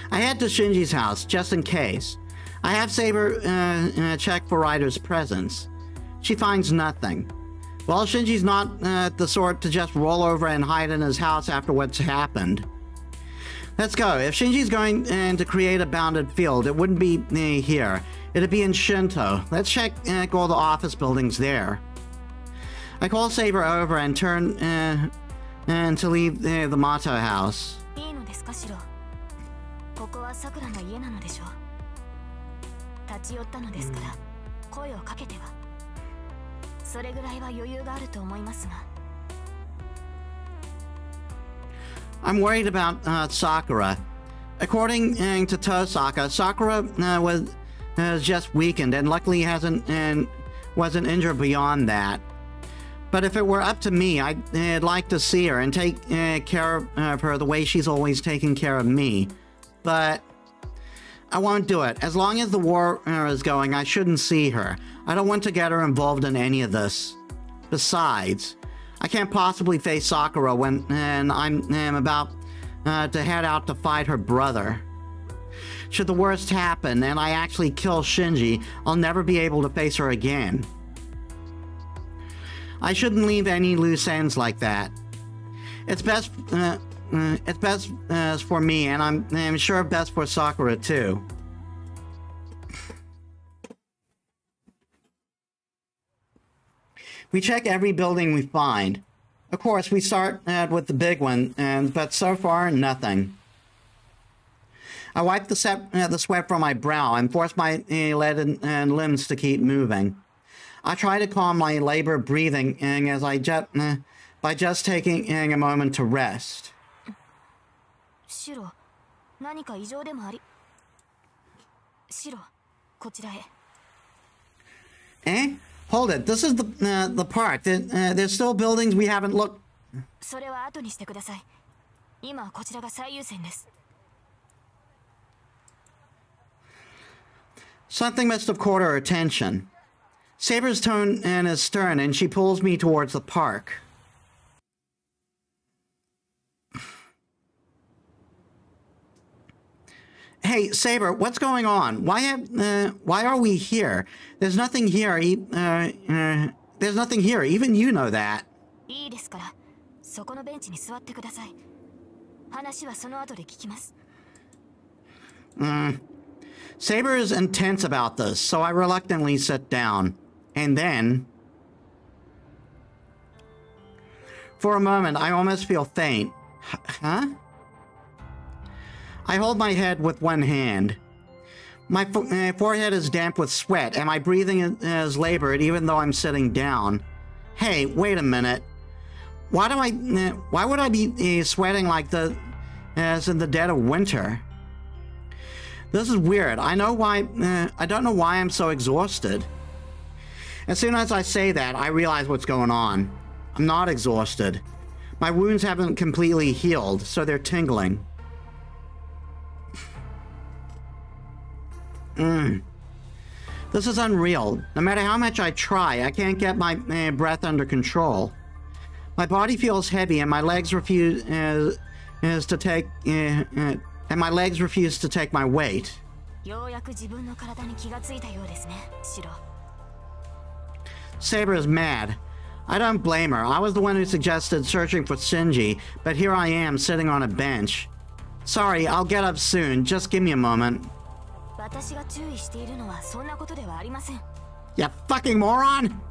I head to Shinji's house, just in case. I have Saber check for Rider's presence. She finds nothing. Well, Shinji's not the sort to just roll over and hide in his house after what's happened. Let's go. If Shinji's going to create a bounded field, it wouldn't be here. It'd be in Shinto. Let's check all the office buildings there. I call Saber over and turn to leave the Mato house. I'm worried about Sakura. According to Tosaka, Sakura was just weakened and luckily wasn't injured beyond that. But if it were up to me, I'd like to see her and take care of her the way she's always taken care of me. But I won't do it. As long as the war is going, I shouldn't see her. I don't want to get her involved in any of this. Besides, I can't possibly face Sakura when I'm about to head out to fight her brother. Should the worst happen and I actually kill Shinji, I'll never be able to face her again. I shouldn't leave any loose ends like that. It's best for me, and I'm sure best for Sakura too. We check every building we find. Of course, we start with the big one, but so far, nothing. I wipe the sweat from my brow and force my leaden limbs to keep moving. I try to calm my labored breathing by just taking a moment to rest. Eh? Hold it. This is the part. There's still buildings we haven't looked. Something must have caught her attention. Saber's tone is stern, and she pulls me towards the park. Hey, Saber, what's going on? Why are we here? There's nothing here. There's nothing here. Even you know that. Saber is intense about this, so I reluctantly sit down. And then, for a moment, I almost feel faint. Huh? I hold my head with one hand. My forehead is damp with sweat, and my breathing is labored even though I'm sitting down. Hey, wait a minute. Why would I be sweating like this in the dead of winter? This is weird. I don't know why I'm so exhausted. As soon as I say that, I realize what's going on. I'm not exhausted. My wounds haven't completely healed, so they're tingling. This is unreal. No matter how much I try, I can't get my breath under control. My body feels heavy, and my legs refuse to take my weight. Saber is mad. I don't blame her. I was the one who suggested searching for Shinji, but here I am sitting on a bench. Sorry, I'll get up soon. Just give me a moment. You fucking moron!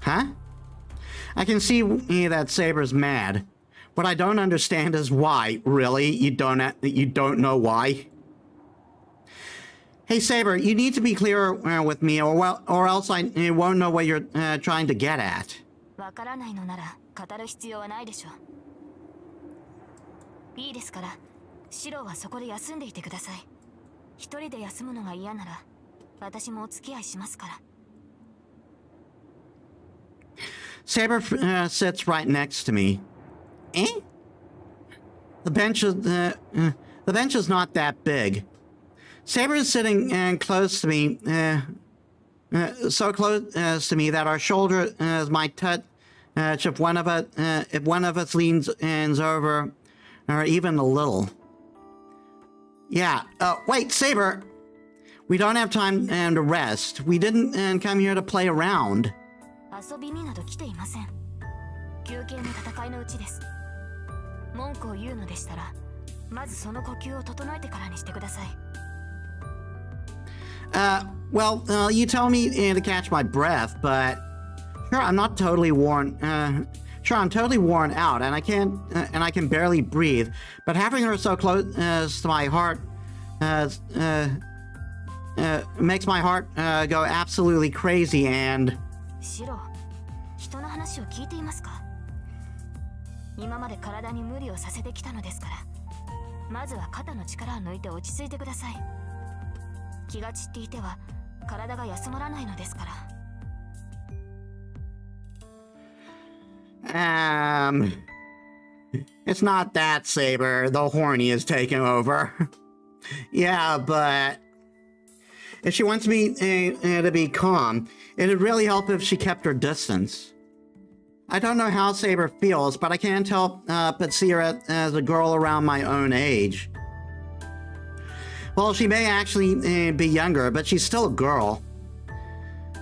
Huh? I can see that Saber's mad. What I don't understand is why. Really? You don't know why? Hey Saber, you need to be clearer with me, or else I won't know what you're trying to get at. Saber sits right next to me. Eh? The bench is not that big. Saber is sitting close to me, so close to me that our shoulders might if one of us leans over, or even a little. Yeah. Wait, Saber. We don't have time to rest. We didn't come here to play around. Well, you tell me to catch my breath, but sure, I'm not totally worn. Sure, I'm totally worn out, and I can barely breathe. But having her so close to my heart makes my heart go absolutely crazy. And it's not that, Saber. The horny is taking over. Yeah, but if she wants me to be calm, it'd really help if she kept her distance. I don't know how Saber feels, but I can't help but see her as a girl around my own age. Well, she may actually be younger, but she's still a girl.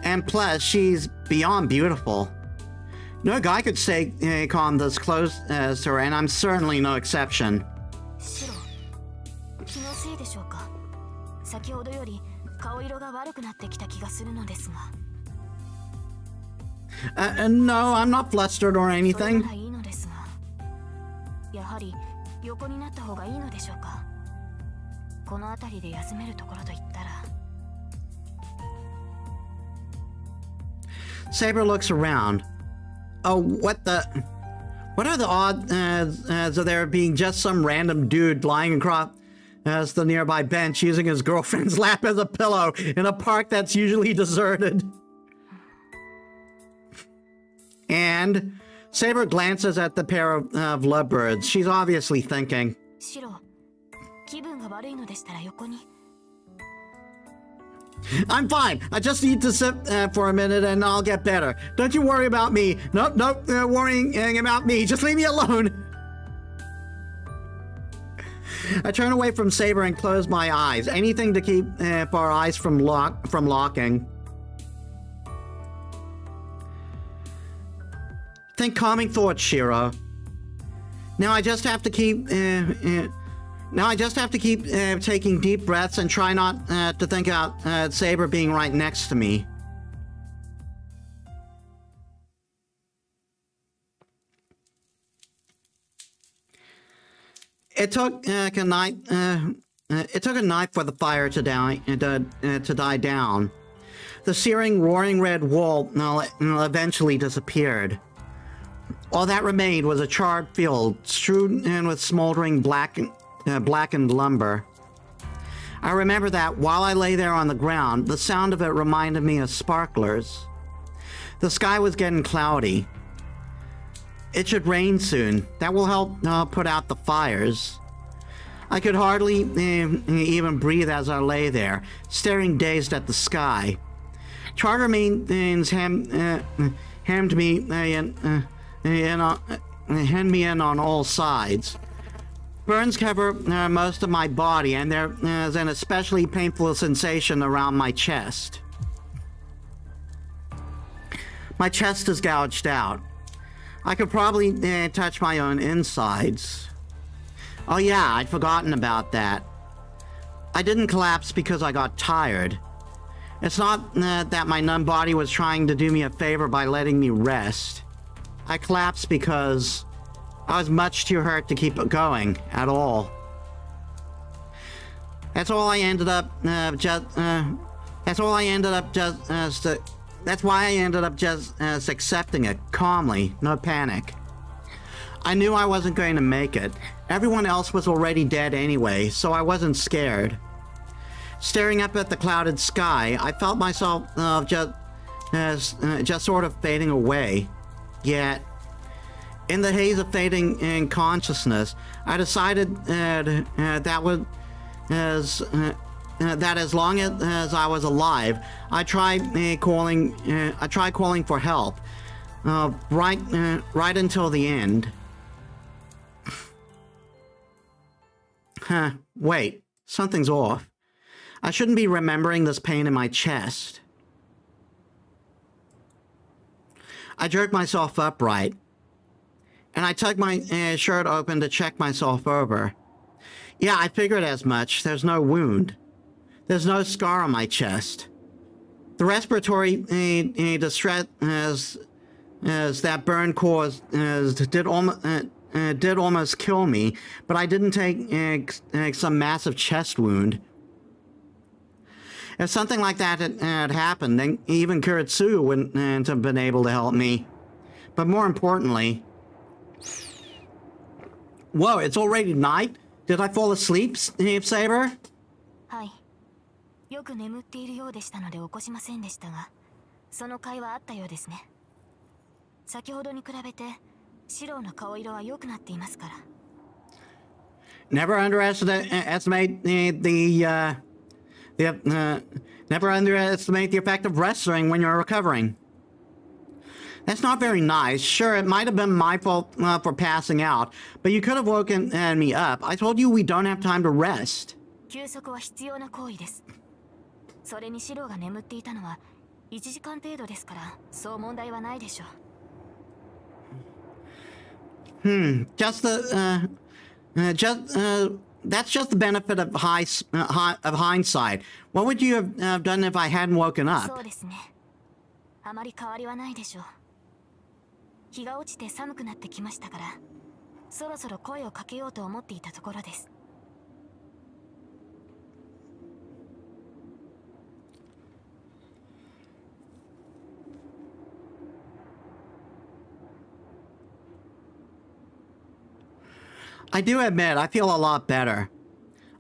And plus, she's beyond beautiful. No guy could stay calm this close to her, and I'm certainly no exception. No, I'm not flustered or anything. Saber looks around. Oh, what are the odds of there being just some random dude lying across the nearby bench using his girlfriend's lap as a pillow in a park that's usually deserted? And Saber glances at the pair of lovebirds. She's obviously thinking. I'm fine. I just need to sit for a minute and I'll get better. Don't you worry about me. Nope, worrying about me. Just leave me alone. I turn away from Saber and close my eyes. Anything to keep our eyes from locking. Think calming thoughts, Shiro. Now I just have to keep taking deep breaths and try not to think about Saber being right next to me. It took a night for the fire to die down. The searing, roaring red wall eventually disappeared. All that remained was a charred field strewn with smoldering blackened lumber. I remember that while I lay there on the ground, the sound of it reminded me of sparklers. The sky was getting cloudy. It should rain soon. That will help put out the fires. I could hardly even breathe as I lay there, staring dazed at the sky. Charter means hemmed me in on all sides. Burns cover most of my body, and there is an especially painful sensation around my chest. My chest is gouged out. I could probably touch my own insides. Oh yeah, I'd forgotten about that. I didn't collapse because I got tired. It's not that my numb body was trying to do me a favor by letting me rest. I collapsed because I was much too hurt to keep going at all. That's why I ended up just accepting it calmly, no panic. I knew I wasn't going to make it. Everyone else was already dead anyway, so I wasn't scared. Staring up at the clouded sky, I felt myself just sort of fading away. Yet, in the haze of fading consciousness, I decided that as long as I was alive, I tried calling for help. right until the end. Huh, wait, something's off. I shouldn't be remembering this pain in my chest. I jerked myself upright, and I tugged my shirt open to check myself over. Yeah, I figured as much. There's no wound. There's no scar on my chest. The respiratory distress as that burn caused did almost kill me, but I didn't take some massive chest wound. If something like that had happened, then even Kuretsu wouldn't have been able to help me. But more importantly... Whoa, it's already night? Did I fall asleep, Saber? はい。よく眠っているようでしたので起こしませんでしたが、その会話あったようですね。先ほどに比べて、シロの顔色は良くなっていますから。Never underestimate never underestimate the effect of wrestling when you're recovering. That's not very nice. Sure, it might have been my fault for passing out, but you could have woken me up. I told you we don't have time to rest. 休息は必要な行為です。それにシロが眠っていたのは1時間程度ですから、そう問題はないでしょう。That's just the benefit of hindsight. What would you have done if I hadn't woken up? そうですね。あまり変わりはないでしょう。日が落ちて寒くなってきましたから、そろそろ声をかけようと思っていたところです。I do admit, I feel a lot better.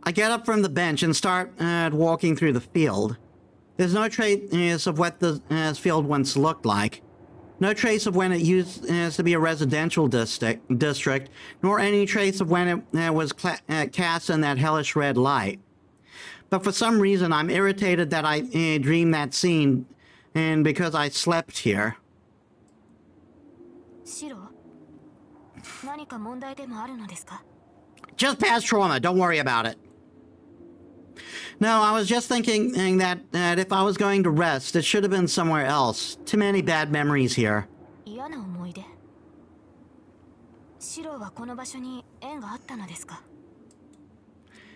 I get up from the bench and start walking through the field. There's no trace of what the field once looked like. No trace of when it used to be a residential district, nor any trace of when it was cast in that hellish red light. But for some reason, I'm irritated that I dreamed that scene, and because I slept here. Shiro? 何か問題でもあるのですか? Just past trauma, don't worry about it. No, I was just thinking that if I was going to rest, it should have been somewhere else. Too many bad memories here. 嫌な思い出。シロはこの場所に縁があったのですか?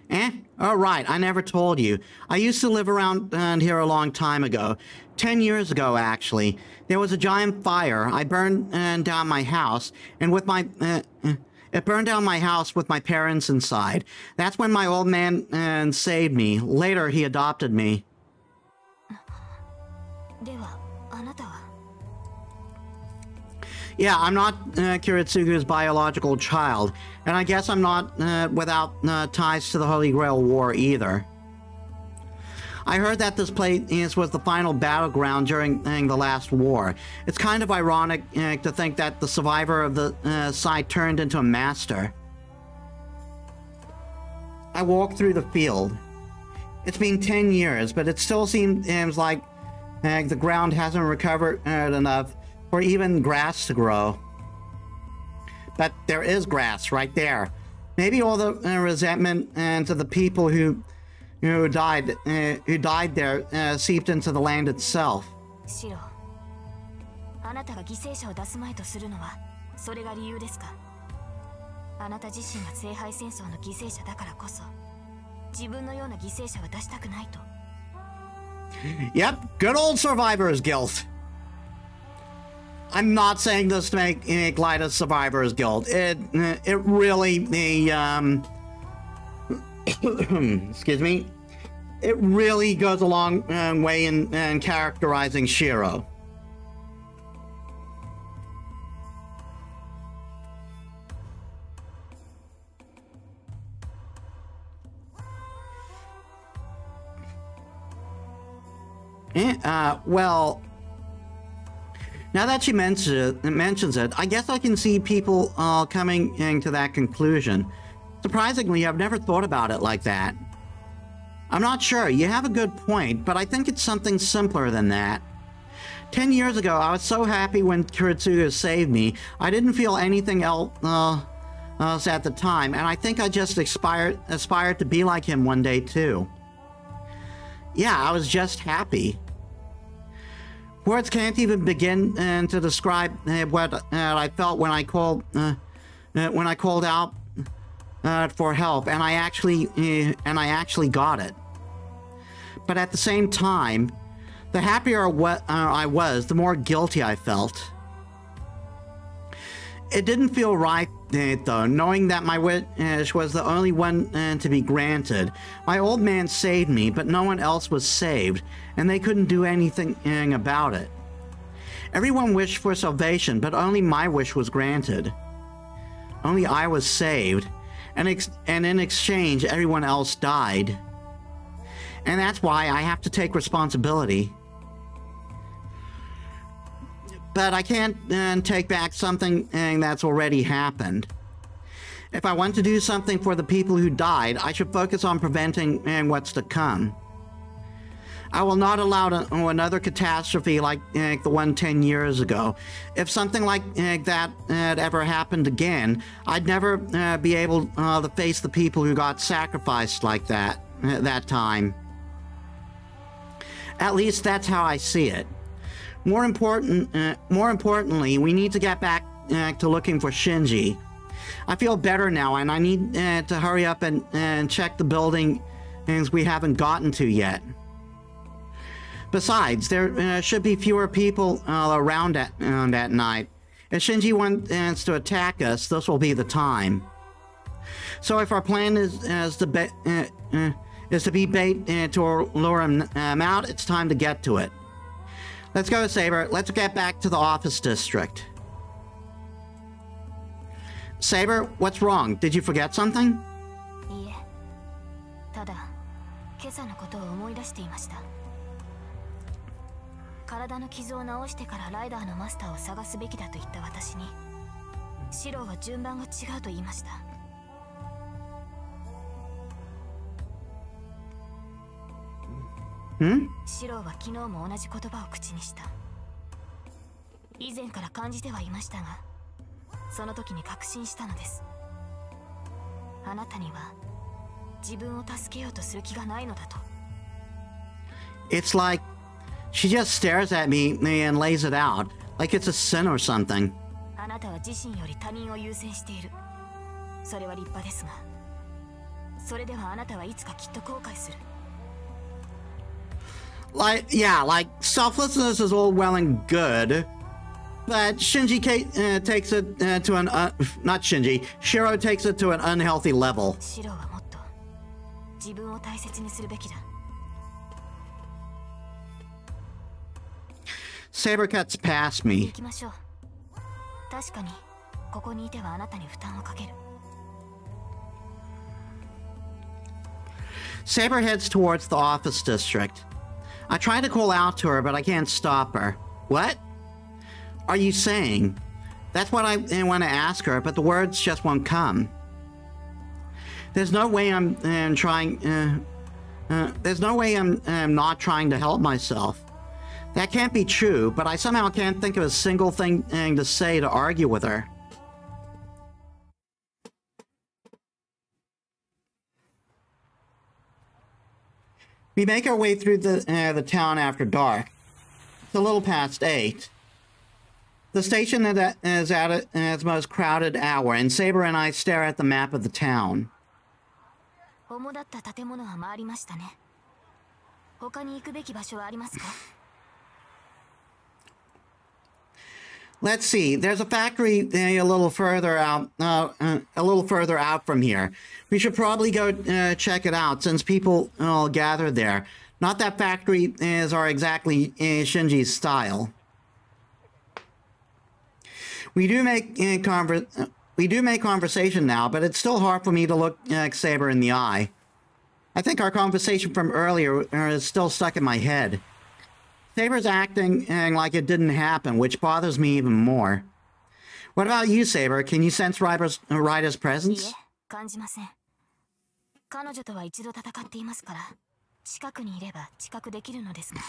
Eh? Oh, right, I never told you. I used to live around here a long time ago. 10 years ago, actually. There was a giant fire. I burned down my house, and with my... it burned down my house with my parents inside. That's when my old man saved me. Later, he adopted me. では、あなたは? Yeah, I'm not Kiritsugu's biological child, and I guess I'm not without ties to the Holy Grail War either. I heard that this place was the final battleground during the last war. It's kind of ironic to think that the survivor of the site turned into a master. I walked through the field. It's been 10 years, but it still seems like the ground hasn't recovered enough for even grass to grow. But there is grass right there. Maybe all the resentment to the people who died there seeped into the land itself. シロ、あなたが犠牲者を出すまいとするのはそれが理由ですか? あなた自身が聖杯戦争の犠牲者だからこそ自分のような犠牲者は出したくないと. Yep, good old survivor's guilt. I'm not saying this to make light of survivor's guilt. It really excuse me. It really goes a long way in characterizing Shiro. Well, now that she mentions it, I guess I can see people coming to that conclusion. Surprisingly, I've never thought about it like that. I'm not sure. You have a good point, but I think it's something simpler than that. 10 years ago, I was so happy when Kuretsuga saved me. I didn't feel anything else at the time, and I think I just aspired to be like him one day too. Yeah, I was just happy. Words can't even begin to describe what I felt when I called out for help, and I actually got it. But at the same time, the happier I was, the more guilty I felt. It didn't feel right, though, knowing that my wish was the only one to be granted. My old man saved me, but no one else was saved, and they couldn't do anything about it. Everyone wished for salvation, but only my wish was granted. Only I was saved, and in exchange, everyone else died. And that's why I have to take responsibility. But I can't take back something that's already happened. If I want to do something for the people who died, I should focus on preventing what's to come. I will not allow another catastrophe like the one 10 years ago. If something like that had ever happened again, I'd never be able to face the people who got sacrificed like that time. At least that's how I see it. More importantly, we need to get back to looking for Shinji. I feel better now, and I need to hurry up and check the buildings we haven't gotten to yet. Besides, there should be fewer people around at night. If Shinji wants to attack us, this will be the time. So if our plan is to be bait to lure him out, it's time to get to it. Let's go, Saber. Let's get back to the office district. Saber, what's wrong? Did you forget something? いいえ。ただ、今朝のことを思い出していました。体の傷を治してからライダーのマスターを探すべきだと言った私に、シローは順番が違うと言いました。シローは昨日も同じ言葉を口にした。以前から感じてはいましたが、その時に確信したのです。あなたには自分を助けようとする気がないのだと。It's like she just stares at me and lays it out, like it's a sin or something. あなたは自身より他人を優先している。それは立派ですが、それではあなたはいつかきっと後悔する。Like, yeah, like, selflessness is all well and good, but Shinji takes it to an, not Shinji, Shiro takes it to an unhealthy level. シローはもっと自分を大切にするべきだ。Saber cuts past me. 行きましょう。確かに、ここにいてはあなたに負担をかける。Saber heads towards the office district. I try to call out to her, but I can't stop her. What are you saying? That's what I want to ask her, but the words just won't come. There's no way I'm trying. There's no way I'm not trying to help myself. That can't be true, but I somehow can't think of a single thing to say to argue with her. We make our way through the town after dark. It's a little past 8. The station is at its most crowded hour, and Saber and I stare at the map of the town. 主だった建物は回りましたね。他に行くべき場所はありますか？ Let's see. There's a factory a little further out. From here. We should probably go check it out since people all gather there. Not that factories are exactly Shinji's style. We do make conversation now, but it's still hard for me to look Saber in the eye. I think our conversation from earlier is still stuck in my head. Saber's acting like it didn't happen, which bothers me even more. What about you, Saber? Can you sense Rider's presence? いいえ、感じません。彼女とは一度戦っていますから、近くにいれば知覚できるのですが。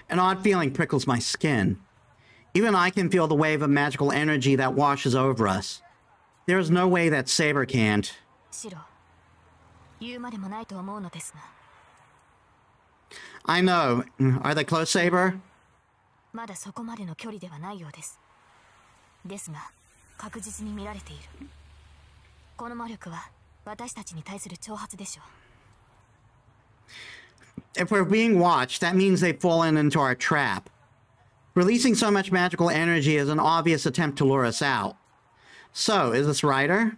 An odd feeling prickles my skin. Even I can feel the wave of magical energy that washes over us. There is no way that Saber can't. I know. Are they close, Saber? If we're being watched, that means they've fallen into our trap. Releasing so much magical energy is an obvious attempt to lure us out. So, is this Rider?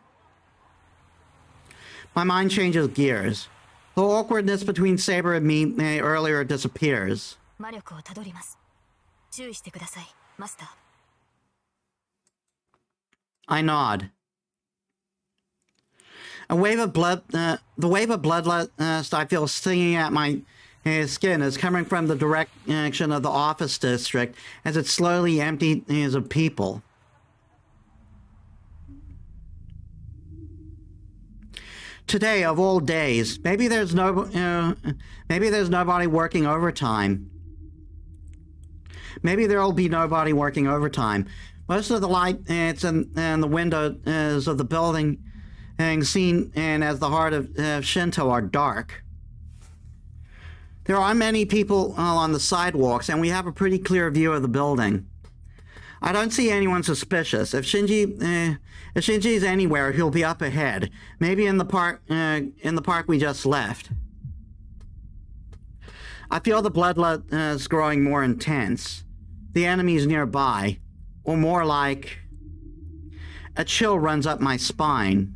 My mind changes gears. The awkwardness between Saber and me earlier disappears. I nod. A wave of blood, the wave of bloodlust I feel stinging at my skin is coming from the direction of the office district as it slowly empties of people. Today, of all days, maybe there's nobody working overtime. Maybe there'll be nobody working overtime. Most of the lights in the windows of the building seen and as the heart of Shinto are dark. There are many people on the sidewalks, and we have a pretty clear view of the building. I don't see anyone suspicious. If Shinji's anywhere, he'll be up ahead. Maybe in the park we just left. I feel the bloodlust growing more intense. The enemy's nearby, or more like a chill runs up my spine.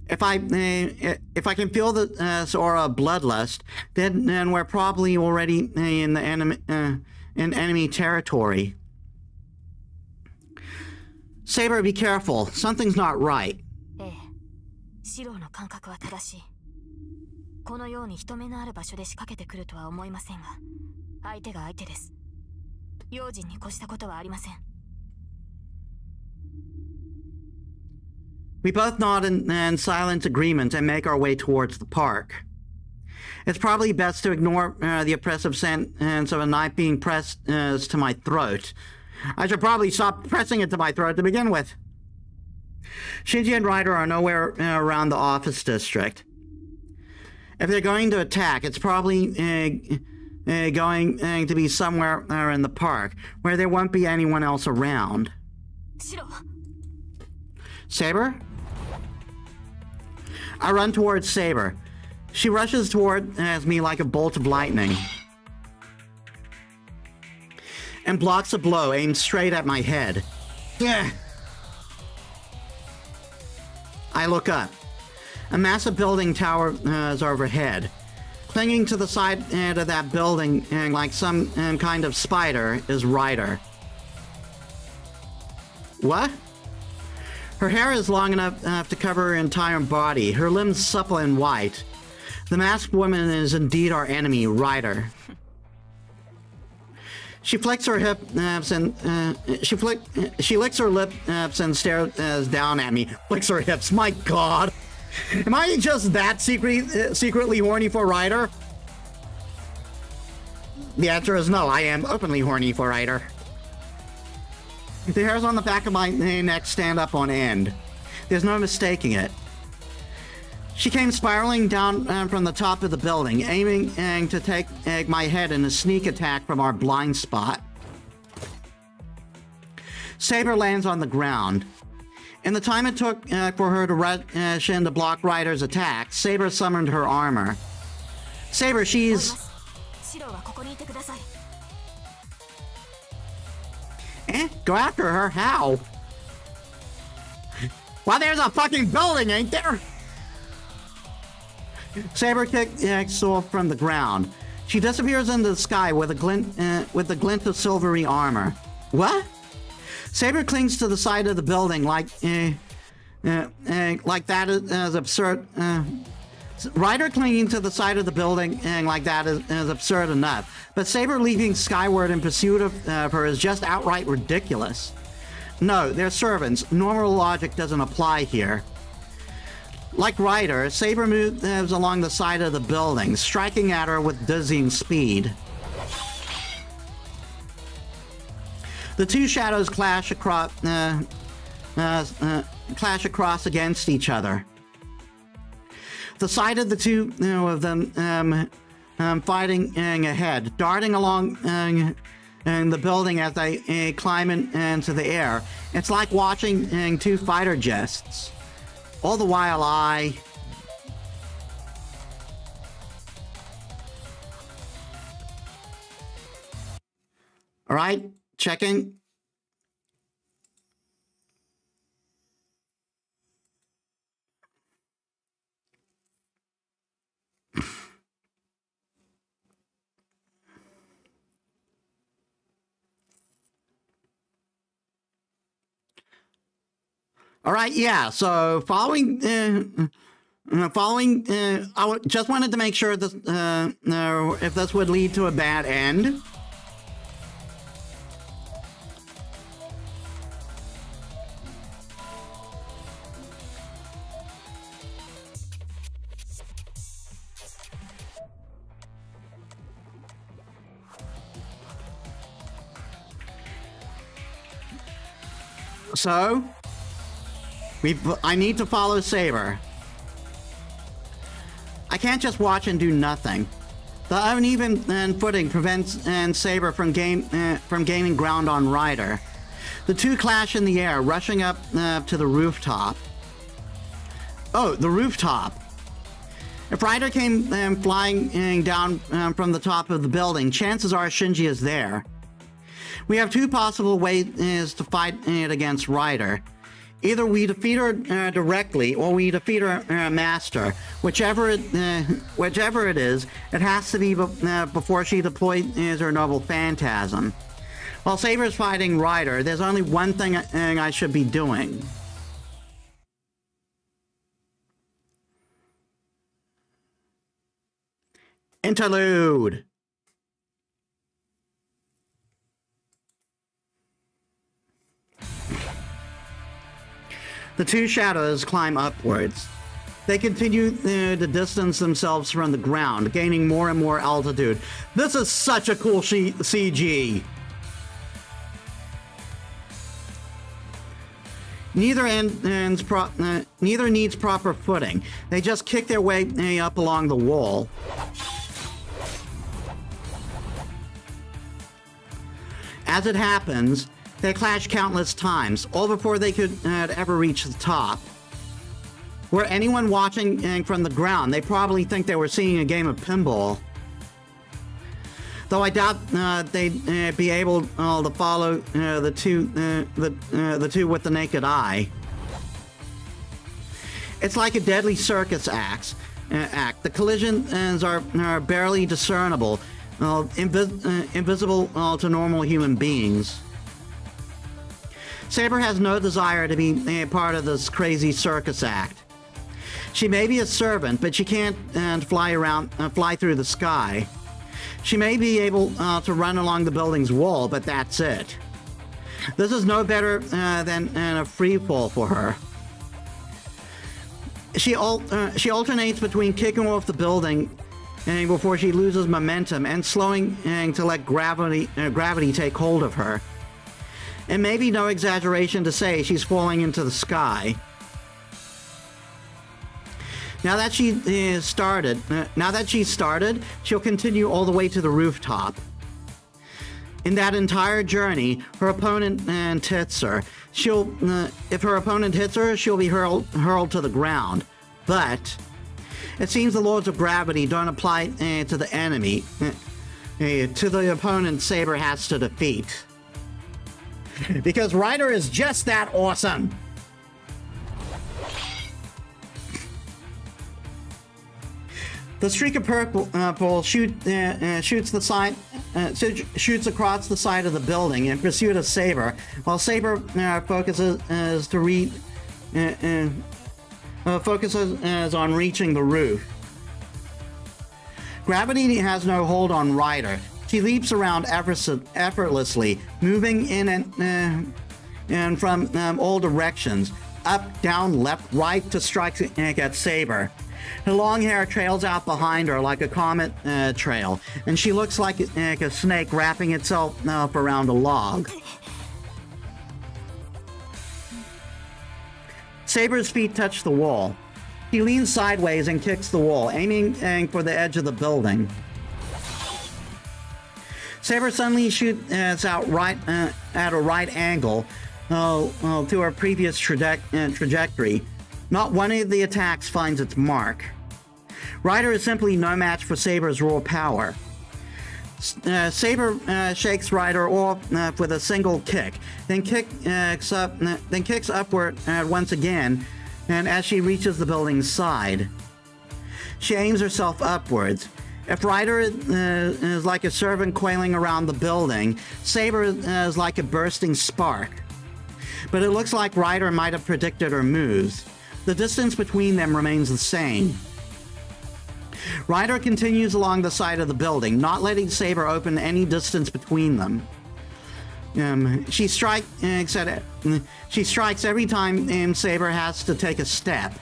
If I can feel the aura of bloodlust, then we're probably already in the enemy territory. Saber, be careful. Something's not right. We both nod in silent agreement and make our way towards the park. It's probably best to ignore the oppressive sense of a knife being pressed to my throat. I should probably stop pressing it to my throat to begin with. Shinji and Rider are nowhere around the office district. If they're going to attack, it's probably going to be somewhere in the park, where there won't be anyone else around. Saber? I run towards Saber. She rushes towards me like a bolt of lightning and blocks a blow aimed straight at my head. Yeah. I look up. A massive building tower is overhead. Clinging to the side of that building like some kind of spider is Rider. What? Her hair is long enough to cover her entire body, her limbs supple and white. The masked woman is indeed our enemy, Rider. She flicks her hips and she licks her lips and stares down at me. Flicks her hips. My God, am I just that secretly horny for Rider? The answer is no. I am openly horny for Rider. The hairs on the back of my neck stand up on end. There's no mistaking it. She came spiraling down from the top of the building, aiming to take my head in a sneak attack from our blind spot. Saber lands on the ground. In the time it took for her to rush in to block Rider's attack, Saber summoned her armor. Saber, she's... Go after her? How? Well, there's a fucking building, ain't there? Saber kicks off from the ground. She disappears into the sky with the glint of silvery armor. What? Saber clings to the side of the building like that is absurd. Rider clinging to the side of the building like that is absurd enough, but Saber leaping skyward in pursuit of her is just outright ridiculous. No, they're servants. Normal logic doesn't apply here. Like Rider, Saber moves along the side of the building, striking at her with dizzying speed. The two shadows clash across against each other. The sight of the two of them fighting ahead, darting along the building as they climb into the air. It's like watching two fighter jets. All the while All right, checking. All right, yeah. So following, I just wanted to make sure this, if this would lead to a bad end. So, I need to follow Saber. I can't just watch and do nothing. The uneven footing prevents Saber from gaining ground on Rider. The two clash in the air, rushing up to the rooftop. Oh, the rooftop. If Rider came flying down from the top of the building, chances are Shinji is there. We have two possible ways to fight it against Rider. Either we defeat her directly, or we defeat her master. Whichever it is, it has to be before she deploys her noble phantasm. While Saber's fighting Rider, there's only one thing I should be doing. Interlude. The two shadows climb upwards. They continue to distance themselves from the ground, gaining more and more altitude. This is such a cool CG. Neither needs proper footing. They just kick their way up along the wall. As it happens, they clash countless times, all before they could ever reach the top. Were anyone watching from the ground, they probably think they were seeing a game of pinball. Though I doubt they'd be able to follow the two with the naked eye. It's like a deadly circus act. The collisions are barely discernible, invisible to normal human beings. Saber has no desire to be a part of this crazy circus act. She may be a servant, but she can't fly through the sky. She may be able to run along the building's wall, but that's it. This is no better than a free fall for her. She alternates between kicking off the building before she loses momentum and slowing to let gravity take hold of her. It may be no exaggeration to say she's falling into the sky. Now that she's started, she'll continue all the way to the rooftop. In that entire journey, her opponent hits her. If her opponent hits her, she'll be hurled to the ground. But it seems the laws of gravity don't apply to the enemy. To the opponent, Saber has to defeat. Because Rider is just that awesome. The streak of purple shoots across the side of the building in pursuit of Saber, while Saber focuses on reaching the roof. Gravity has no hold on Rider. She leaps around effortlessly, moving in and from all directions, up, down, left, right, to strike at Saber. Her long hair trails out behind her like a comet trail, and she looks like a snake wrapping itself up around a log. Saber's feet touch the wall. He leans sideways and kicks the wall, aiming for the edge of the building. Saber suddenly shoots out at a right angle to her previous trajectory. Not one of the attacks finds its mark. Ryder is simply no match for Saber's raw power. Saber shakes Ryder off with a single kick, then kicks upward once again, and as she reaches the building's side, she aims herself upwards. If Ryder is like a servant coiling around the building, Saber is like a bursting spark. But it looks like Ryder might have predicted her moves. The distance between them remains the same. Ryder continues along the side of the building, not letting Saber open any distance between them. She strikes every time Saber has to take a step.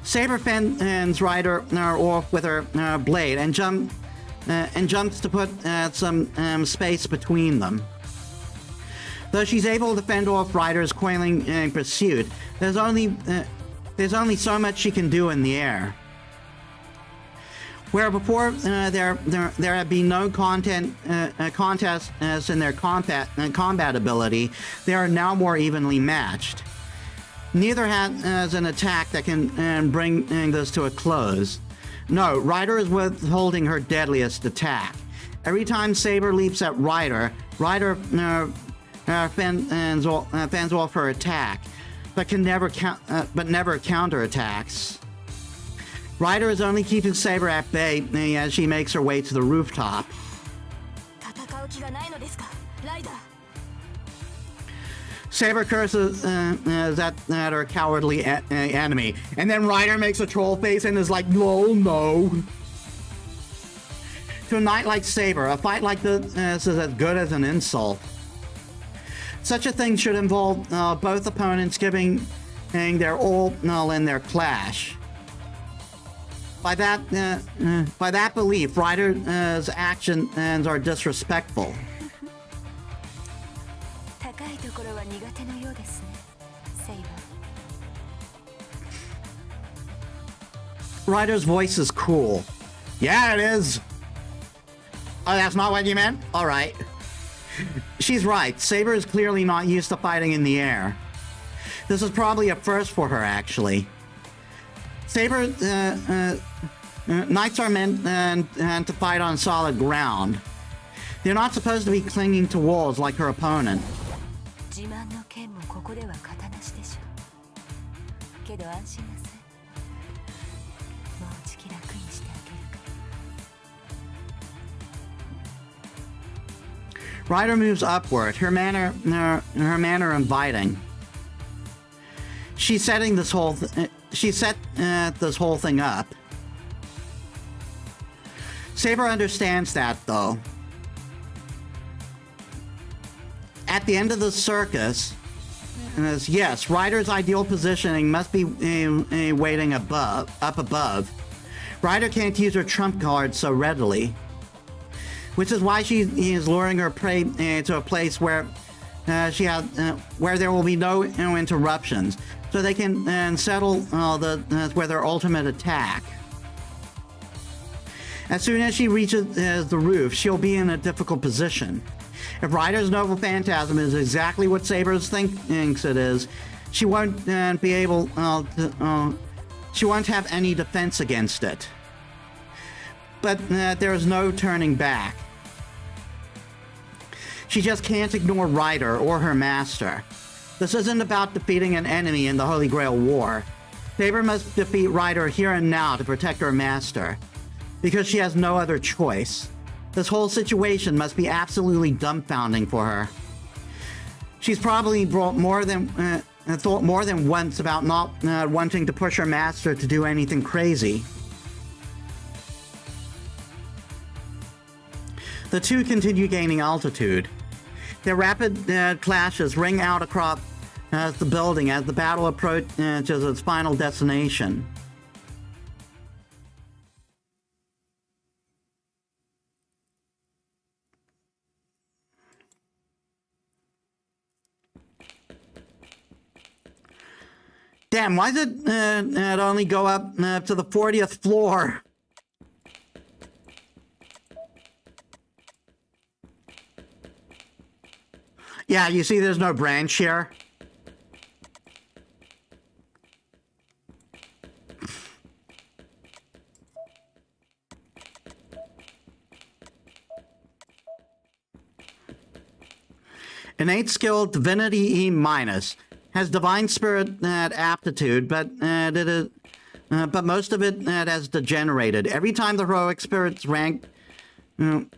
Saber fends Ryder off with her blade and jumps to put some space between them. Though she's able to fend off Ryder's coiling pursuit, there's only so much she can do in the air. Where before there have been no contests in their combat ability, they are now more evenly matched. Neither has an attack that can bring this to a close. No, Ryder is withholding her deadliest attack. Every time Saber leaps at Ryder fends off her attack, but never counterattacks. Ryder is only keeping Saber at bay as she makes her way to the rooftop. Saber curses at her cowardly enemy, and then Ryder makes a troll face and is like, no. To a knight like Saber, a fight like this is as good as an insult. Such a thing should involve both opponents giving their all in their clash. By that belief, Ryder's actions are disrespectful. Ryder's voice is cool. Yeah, it is. Oh, that's not what you meant? All right. She's right. Saber is clearly not used to fighting in the air. This is probably a first for her, actually. Saber, knights are meant to fight on solid ground. They're not supposed to be clinging to walls like her opponent. Ryder moves upward, her manner inviting. She set this whole thing up. Saber understands that, though. At the end of the circus, yes, Ryder's ideal positioning must be waiting up above. Ryder can't use her trump card so readily, which is why she is luring her prey to a place where where there will be no interruptions, so they can settle with their ultimate attack. As soon as she reaches the roof, she'll be in a difficult position. If Ryder's Noble Phantasm is exactly what Saber thinks it is, she won't be able she won't have any defense against it. But there is no turning back. She just can't ignore Ryder or her master. This isn't about defeating an enemy in the Holy Grail War. Saber must defeat Ryder here and now to protect her master, because she has no other choice. This whole situation must be absolutely dumbfounding for her. She's probably thought more than once about not wanting to push her master to do anything crazy. The two continue gaining altitude. Their rapid clashes ring out across the building as the battle approaches its final destination. Damn, why did it only go up to the 40th floor? Yeah, you see there's no branch here. Innate skill Divinity E-. Has divine spirit aptitude, but most of it has degenerated. Every time the heroic spirit's rank as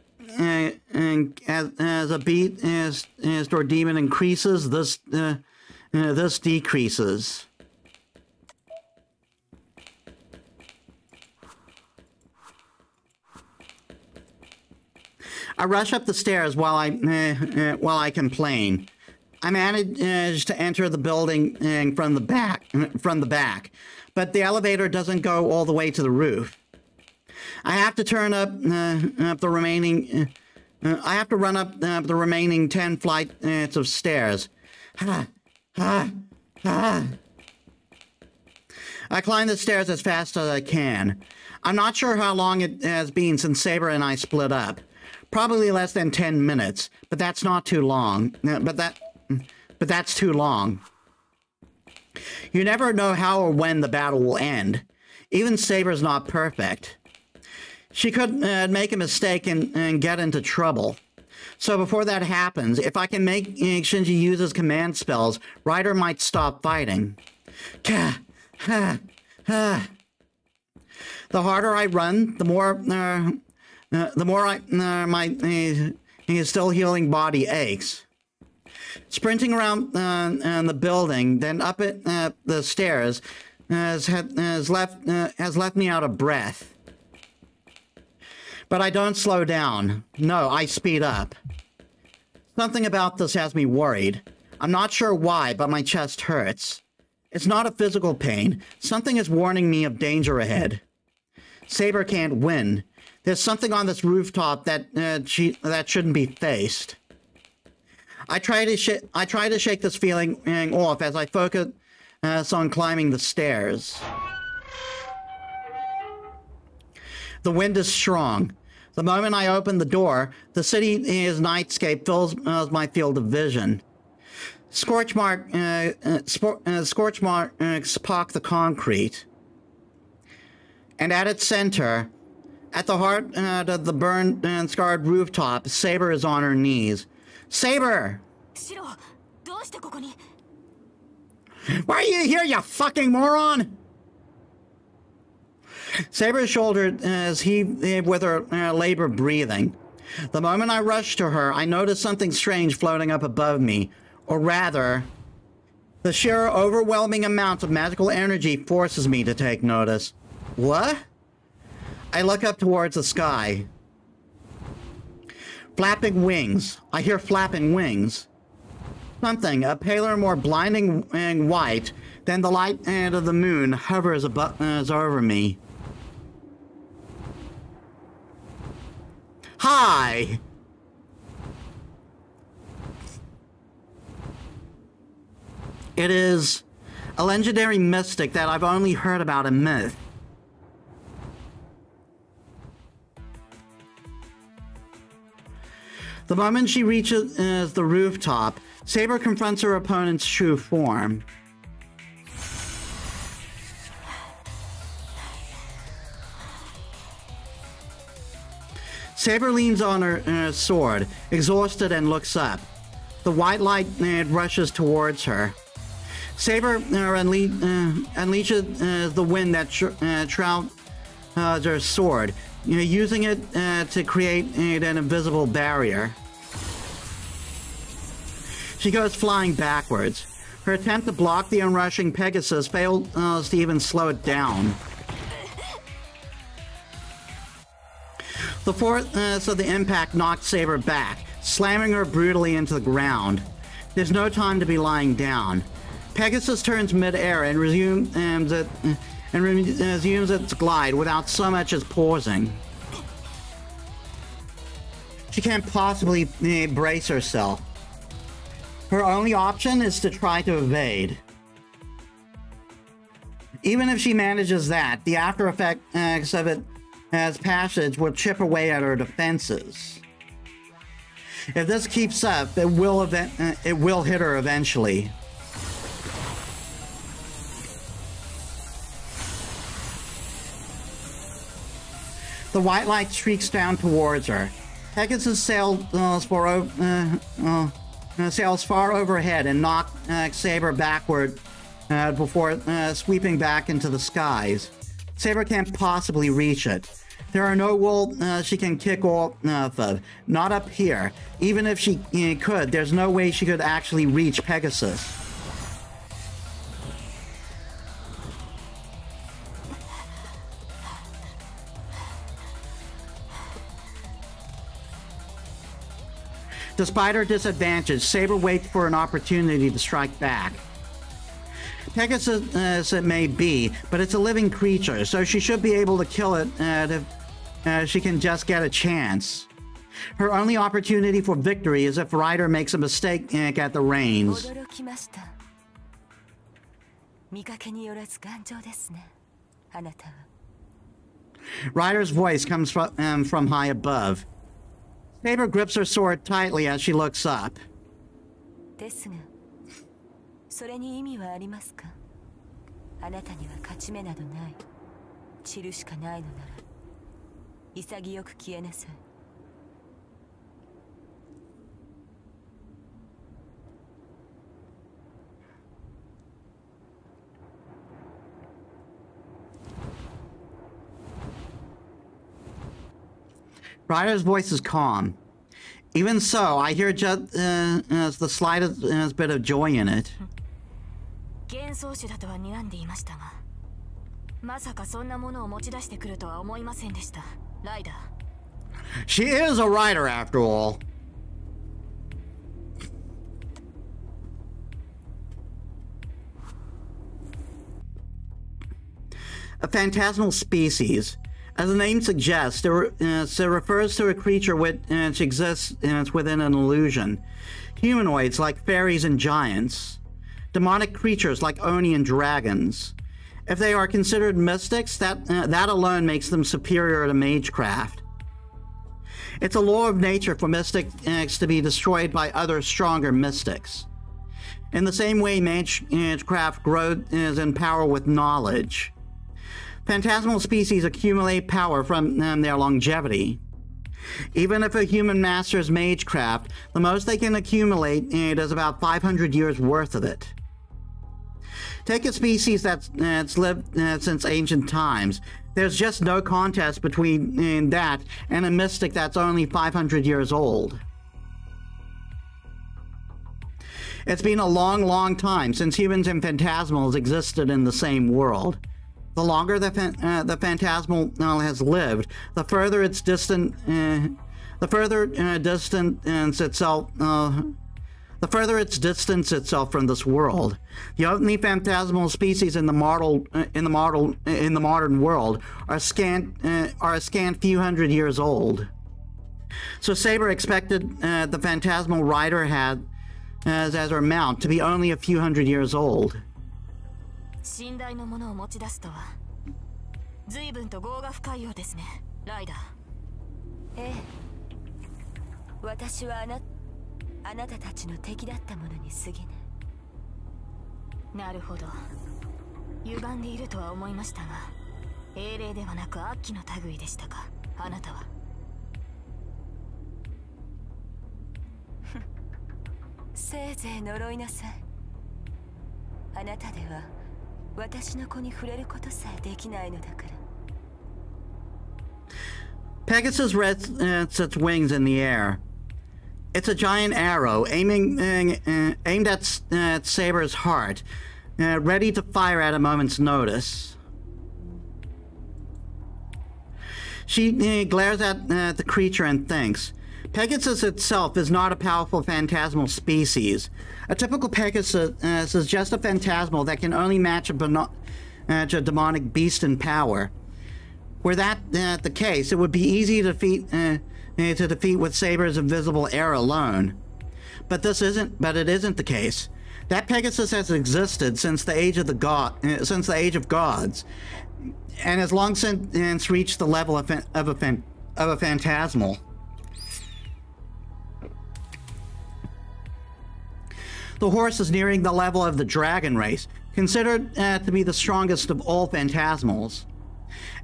a beat as or demon increases, this decreases. I rush up the stairs while I complain. I managed to enter the building from the back, but the elevator doesn't go all the way to the roof. I have to turn up the remaining. I have to run up the remaining 10 flights of stairs. I climb the stairs as fast as I can. I'm not sure how long it has been since Saber and I split up. Probably less than 10 minutes, but that's not too long. But that's too long. You never know how or when the battle will end. Even Saber's not perfect. She could make a mistake and get into trouble. So before that happens, if I can make Shinji use his command spells, Rider might stop fighting. The harder I run, the more my still healing body aches. Sprinting around the building, then up the stairs, has left me out of breath. But I don't slow down. No, I speed up. Something about this has me worried. I'm not sure why, but my chest hurts. It's not a physical pain. Something is warning me of danger ahead. Saber can't win. There's something on this rooftop that shouldn't be faced. I try to shake this feeling off as I focus on climbing the stairs. The wind is strong. The moment I open the door, the city's nightscape fills my field of vision. Scorch marks pock the concrete. And at its center, at the heart of the burned and scarred rooftop, Saber is on her knees. Saber! Why are you here, you fucking moron? Saber's shoulder is heaved with her labored breathing. The moment I rush to her, I notice something strange floating up above me. Or rather, the sheer overwhelming amount of magical energy forces me to take notice. What? I look up towards the sky. Flapping wings. I hear flapping wings. Something, a paler, more blinding white than the light of the moon, hovers over me. Hi! It is a legendary mystic that I've only heard about in myth. The moment she reaches the rooftop, Saber confronts her opponent's true form. Saber leans on her sword, exhausted, and looks up. The white light rushes towards her. Saber unleashes the wind that shrouds her sword, using it to create an invisible barrier. She goes flying backwards. Her attempt to block the onrushing Pegasus fails to even slow it down. The force of the impact knocks Saber back, slamming her brutally into the ground. There's no time to be lying down. Pegasus turns mid-air and resumes its glide without so much as pausing. She can't possibly brace herself. Her only option is to try to evade. Even if she manages that, the after effects of it as passage will chip away at her defenses. If this keeps up, it will hit her eventually. The white light streaks down towards her. Pegasus sails far overhead and knocks Saber backward before sweeping back into the skies. Saber can't possibly reach it. There are no walls she can kick off of. Not up here. Even if she could, there's no way she could actually reach Pegasus. Despite her disadvantage, Saber waits for an opportunity to strike back. Pegasus it may be, but it's a living creature, so she should be able to kill it if she can just get a chance. Her only opportunity for victory is if Rider makes a mistake at the reins. Rider's voice comes from high above. Saber grips her sword tightly as she looks up. Rider's voice is calm. Even so, I hear just the slightest bit of joy in it. She is a rider, after all. A phantasmal species. As the name suggests, it refers to a creature which exists within an illusion. Humanoids like fairies and giants. Demonic creatures like Oni and dragons. If they are considered mystics, that alone makes them superior to magecraft. It's a law of nature for mystics to be destroyed by other stronger mystics. In the same way magecraft grows in power with knowledge. Phantasmal species accumulate power from their longevity. Even if a human masters magecraft, the most they can accumulate is about 500 years worth of it. Take a species that's lived since ancient times. There's just no contest between that and a mystic that's only 500 years old. It's been a long, long time since humans and phantasmals existed in the same world. The longer the phantasmal has lived, the further its distance itself from this world. The only phantasmal species in the modern world are a scant few hundred years old. So Saber expected the phantasmal rider had as her mount to be only a few hundred years old. Pegasus rests its wings in the air. It's a giant arrow aimed at Saber's heart, ready to fire at a moment's notice. She glares at the creature and thinks. Pegasus itself is not a powerful phantasmal species. A typical Pegasus is just a phantasmal that can only match a demonic beast in power. Were that the case, it would be easy to defeat with Saber's invisible air alone. But it isn't the case. That Pegasus has existed since the age of gods, and has long since reached the level of a phantasmal. The horse is nearing the level of the dragon race, considered to be the strongest of all phantasmals.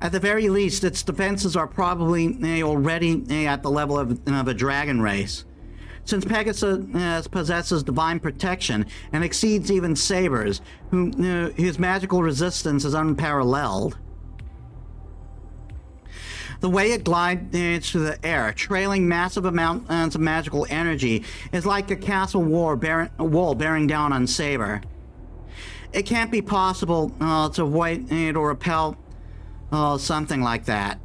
At the very least, its defenses are probably already at the level of a dragon race, since Pegasus possesses divine protection and exceeds even Saber's, whose magical resistance is unparalleled. The way it glides through the air, trailing massive amounts of magical energy, is like a castle wall bearing down on Saber. It can't be possible to avoid or repel something like that.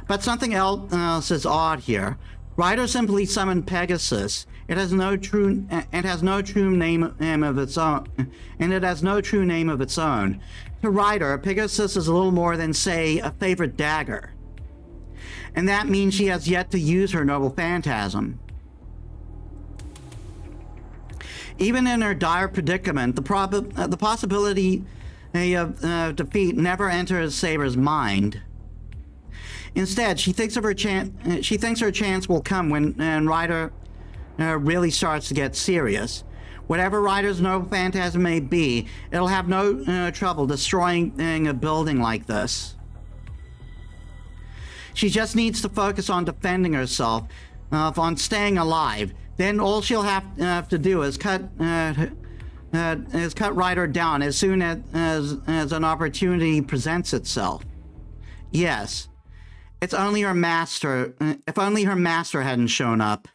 But something else is odd here. Rider simply summoned Pegasus. It has no true name of its own, and it has no true name of its own. To Rider, Pegasus is little more than, say, a favorite dagger. And that means she has yet to use her noble phantasm. Even in her dire predicament, the possibility of defeat never enters Saber's mind. Instead, she thinks her chance will come when Rider really starts to get serious. Whatever Rider's noble phantasm may be, it'll have no trouble destroying a building like this. She just needs to focus on defending herself, on staying alive. Then all she'll have to do is cut Rider down as soon as an opportunity presents itself. Yes, it's only her master. If only her master hadn't shown up.